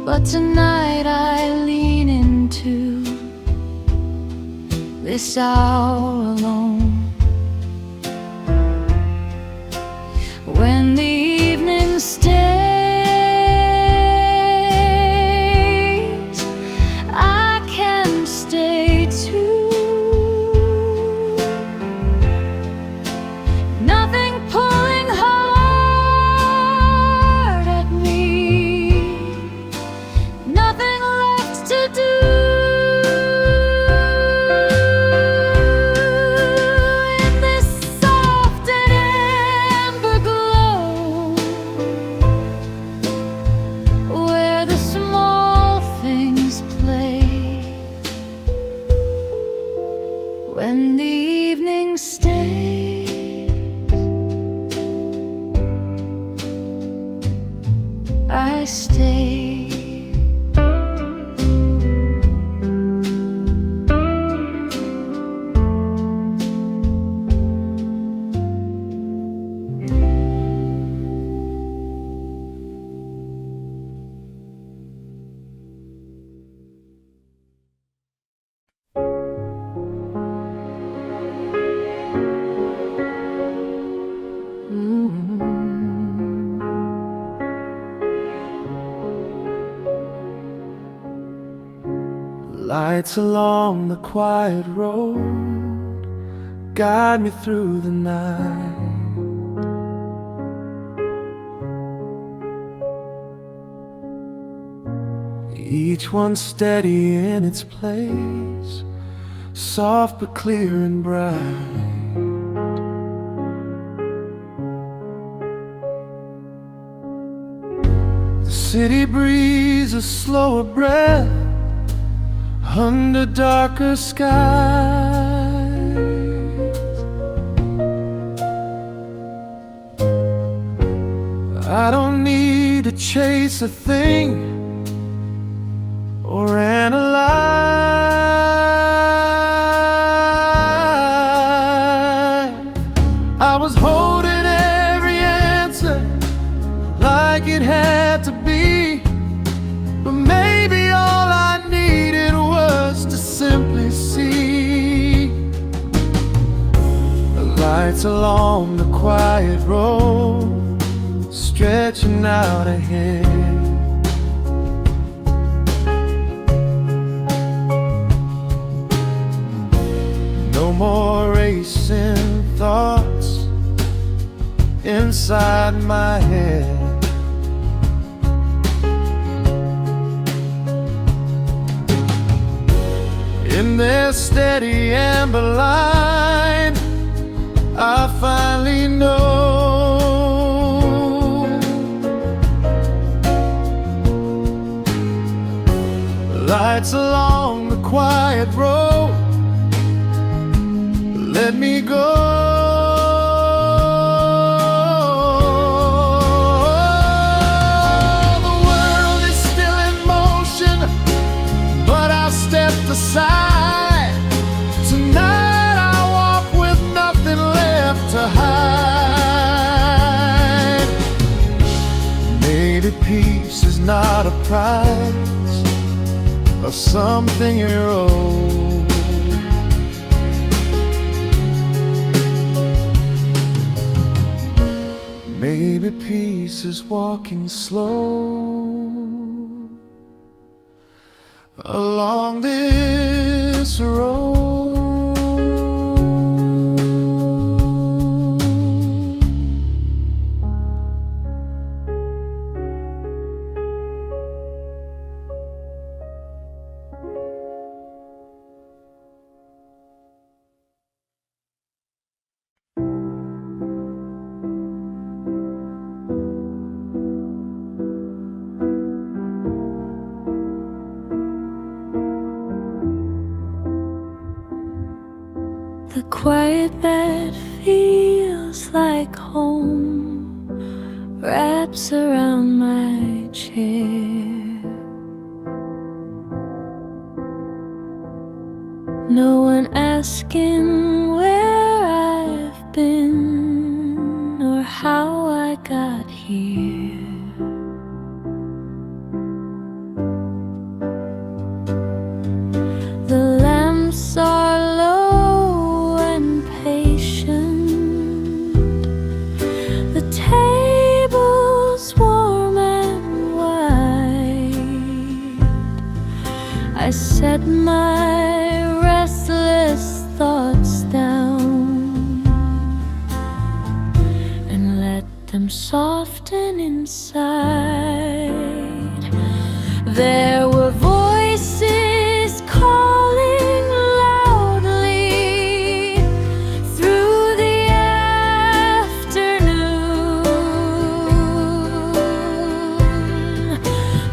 but tonight I lean into this hour alone. When the evening stays, I can stay too. Nothing pulling hard at me, nothing left to do. In this soft and amber glow, where the small things play. When the evening stays, I stay. Lights along the quiet road guide me through the night. Each one steady in its place, soft but clear and bright. The city breeze, a slower breath under darker skies. I don't need to chase a thing or analyze. I was holding every answer like it had to be, but maybe all I needed was to simply see the lights along the quiet road stretching out ahead. No more racing thoughts inside my head. In this steady amber line, I finally know lights along the quiet road let me go. The world is still in motion, but I've stepped aside. Tonight I walk with nothing left to hide. Maybe peace is not a prize or something you're owed. Maybe peace is walking slow along this road. The quiet that feels like home wraps around my chair. No one asking where I've been or how I got here. The lamps are low and patient, the table's warm and wide. I set my restless thoughts down and let them soften inside. There were voices calling loudly through the afternoon,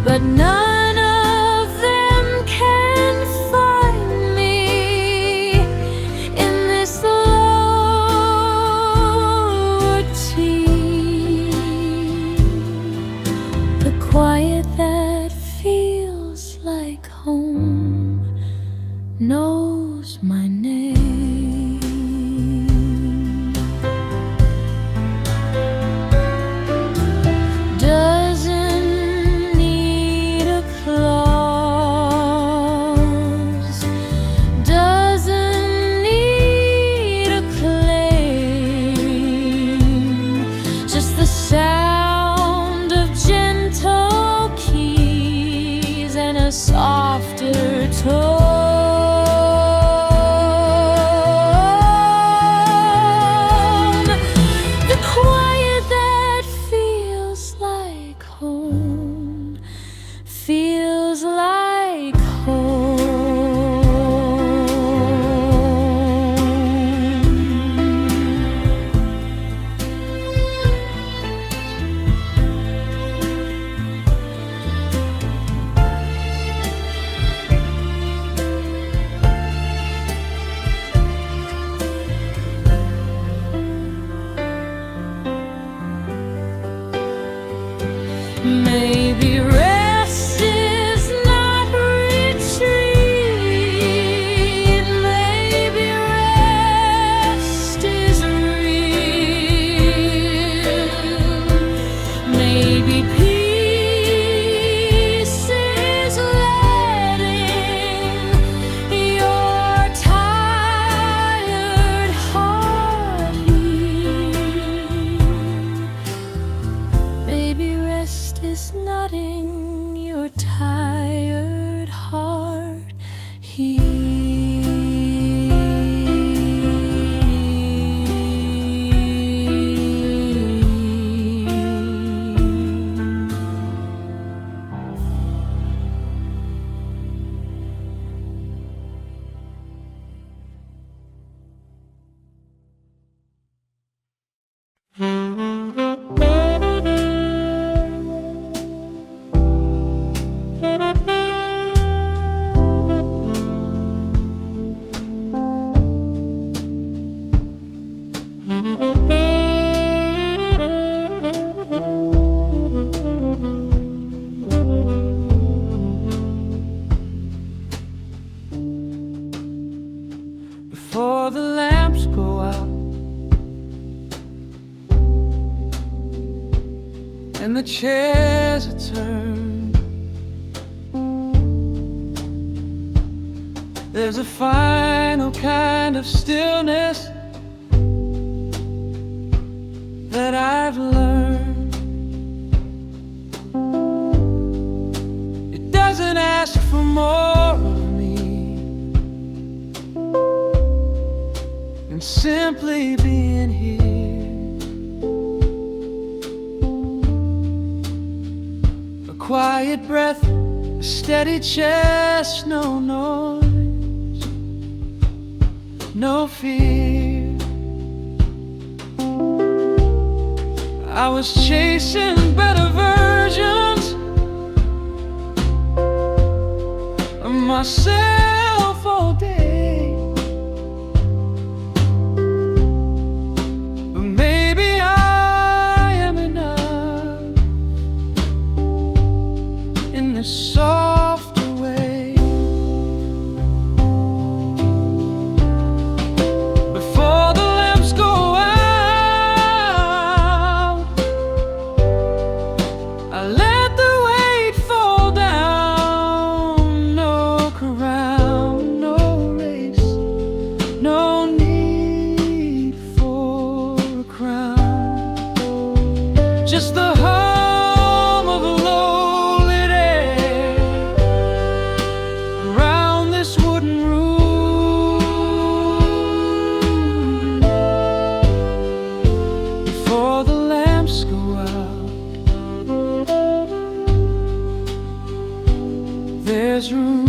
but none of them can find me in this low routine. Maybe rest is not retreat. Maybe rest is real. Maybe peace is letting your tired heart heal. Maybe rest is nodding your tired heart Before the lamps go out and the chairs are turned, there's a final kind of stillness that I've learned. It doesn't ask for more of me than simply being here. A quiet breath, a steady chest, no noise, no fear. I was chasing better versions of myself all day, but maybe I am enough in this softer way. Before the lamps go out, I let the weight fall down. No crown, no race, no need for a crown. Just the hum of a low-lit air around this wooden room. Before the lamps go out, there's room.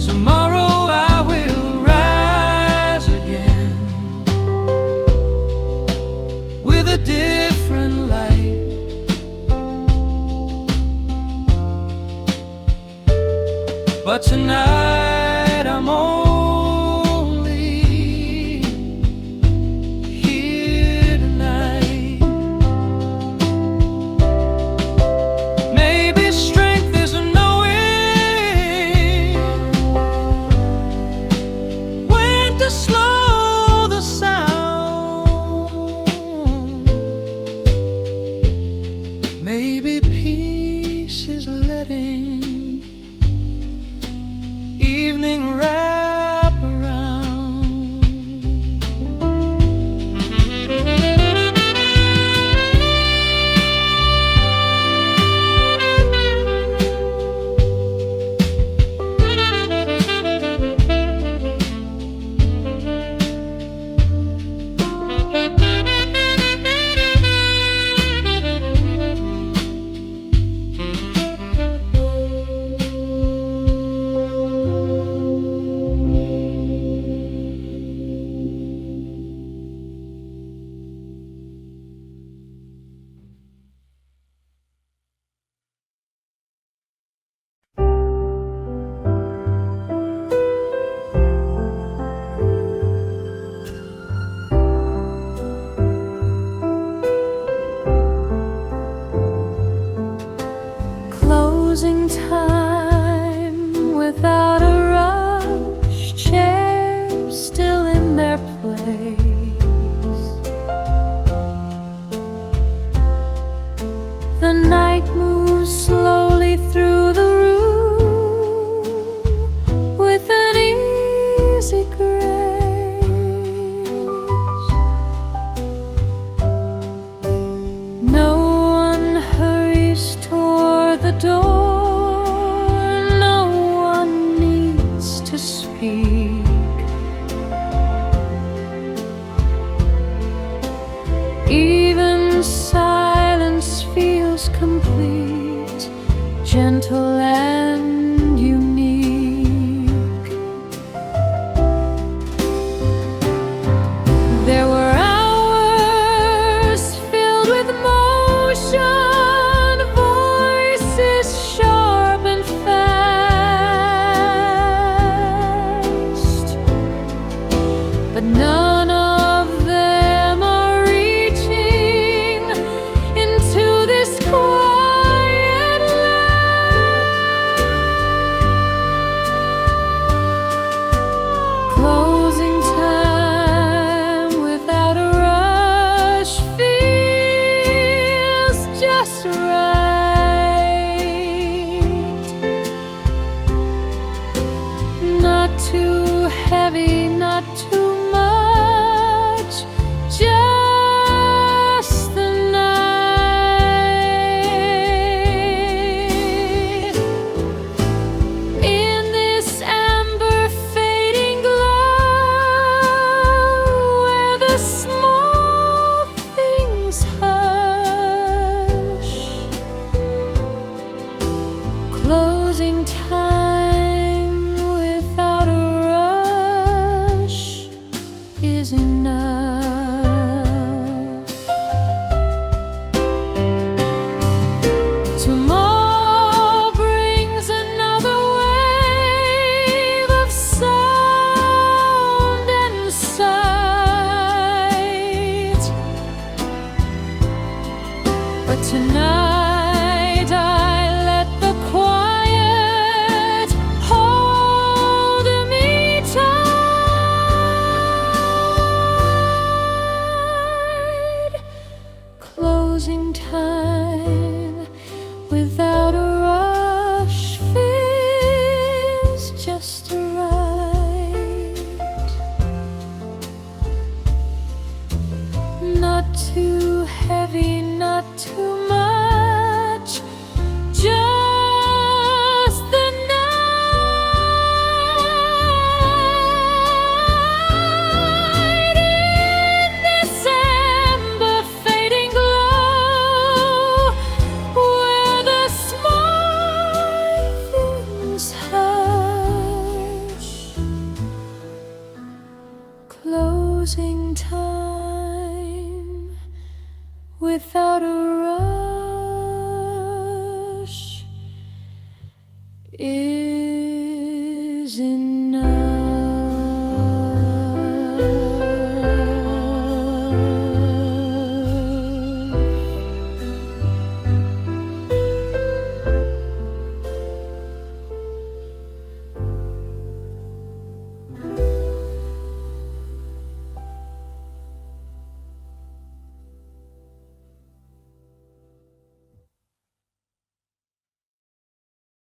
Tomorrow I will rise again with a different light. But tonight I'm only here tonight. Maybe strength is knowing when to slow the sound. Maybe peace is letting door, no one needs to speak. Even silence feels complete, gentle and unique. There were hours filled with motion, voices sharp and fast, but none of them are reaching into this quiet land. Closing time without a rush feels just right. Not too heavy, not too much, just the night. In this amber fading glow, where the small things hush, closing time without a rush is enough. Tomorrow brings another wave of sound and sight, but tonight I let the quiet hold me tight. Closing time without a rush feels just right. Not too heavy, not too much, just the night. In this amber fading glow, where the small things hush, closing time without